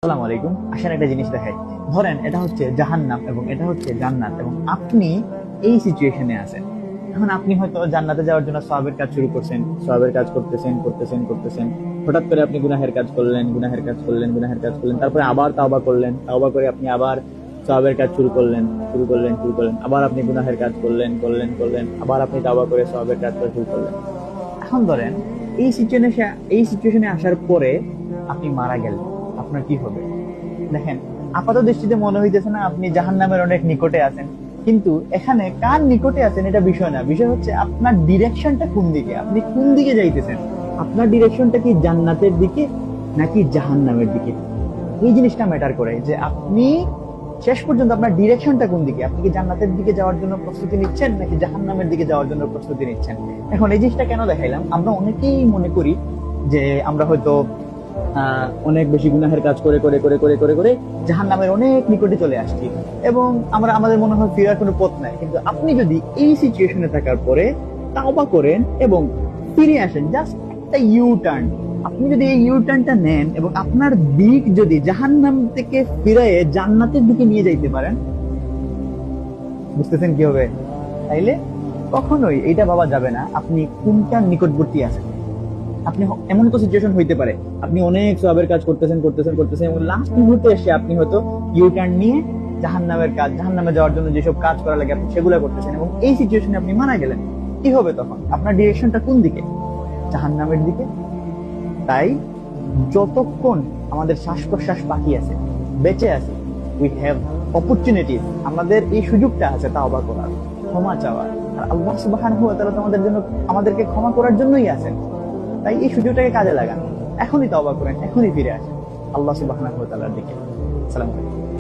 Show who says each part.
Speaker 1: আসসালামু আলাইকুম। আসেন একটা জিনিস দেখাই। ধরেন এটা হচ্ছে জাহান্নাম এবং এটা হচ্ছে জান্নাত, এবং আপনি এই সিচুয়েশনে আছেন। এখন আপনি হয়তো জান্নাতে যাওয়ার জন্য সওয়াবের কাজ শুরু করছেন, সওয়াবের কাজ করতেছেন করতেছেন করতেছেন। হঠাৎ করে আপনি গুনাহের কাজ করলেন, গুনাহের কাজ করলেন, গুনাহের কাজ করলেন, তারপরে আবার তাওবা করলেন, তাওবা করে আপনি আবার সওয়াবের কাজ শুরু করলেন, শুরু করলেন, শুরু করলেন, আবার আপনি গুনাহের কাজ করলেন, করলেন, করলেন, আবার আপনি তাওবা করে সওয়াবের কাজ করা শুরু করলেন। এখন ধরেন এই সিচুয়েশনে আসার পরে আপনি মারা গেলেন, আপনার কি হবে? দেখেন, আপাত দৃষ্টিতে মনে হইতেছে না আপনি জাহান্নামের অনেক নিকটে আছেন, কিন্তু এখানে কার নিকটে আছেন এটা বিষয় না। বিষয় হচ্ছে আপনার ডিরেকশনটা কোন দিকে, আপনি কোন দিকে যাইতেছেন। আপনার ডিরেকশনটা কি জান্নাতের দিকে নাকি জাহান্নামের দিকে? এই জিনিসটা ম্যাটার করে যে আপনি শেষ পর্যন্ত আপনার ডিরেকশনটা কোন দিকে। আপনি কি জান্নাতের দিকে যাওয়ার জন্য প্রস্তুতি নিচ্ছেন নাকি জাহান্নামের দিকে যাওয়ার জন্য প্রস্তুতি নিচ্ছেন? এখন এই জিনিসটা কেন দেখাইলাম, আমরা অনেকেই মনে করি যে আমরা হয়তো অনেক বেশি গুনাহের কাজ করে করে করে করে করে করে জাহান্নামের অনেক নিকটে চলে আসছি, এবং আমাদের মনে হয় ফেরার কোনো পথ নাই। কিন্তু আপনি যদি এই সিচুয়েশনে থাকার পরে তাওবা করেন এবং ফিরে আসেন, জাস্ট একটা ইউ টার্ন, আপনি যদি এই ইউ টার্নটা নেন এবং আপনার দিক যদি জাহান্নাম থেকে ফিরে জান্নাতের দিকে নিয়ে যাইতে পারেন, বুঝতেছেন কি হবে? তাইলে কখনোই এটা ভাবা যাবে না আপনি কোনটার নিকটবর্তী আছেন। আপনি এমন তো সিচুয়েশন হইতে পারে আপনি অনেক সওয়াবের কাজ করতেছেন করতেছেন করতেছেন এবং লাস্ট মুহূর্তে এসে আপনি হয়তো ইউ টার্ন নিয়ে জাহান্নামে যাওয়ার জন্য যেসব কাজ করা লাগে আপনি সেগুলো করতেছেন, এবং এই সিচুয়েশনে আপনি মারা গেলেন। কি হবে তখন? আপনার ডিরেকশনটা কোন দিকে? জাহান্নামের দিকে। তাই যতক্ষণ আমাদের শ্বাস প্রশ্বাস বাকি আছে, বেঁচে আছে, উই হ্যাভ অপরচুনিটিস, আমাদের এই সুযোগটা আছে তাওবা করার, ক্ষমা চাওয়ার। আর আল্লাহ সুবহানাহু ওয়া তাআলা আমাদেরকে ক্ষমা করার জন্যই আছেন। তাই এই সুযোগটাকে কাজে লাগান, এখনই তওবা করেন, এখনই ফিরে আসেন আল্লাহ সুবহানাহু ওয়া তাআলার দিকে। আসসালামু আলাইকুম।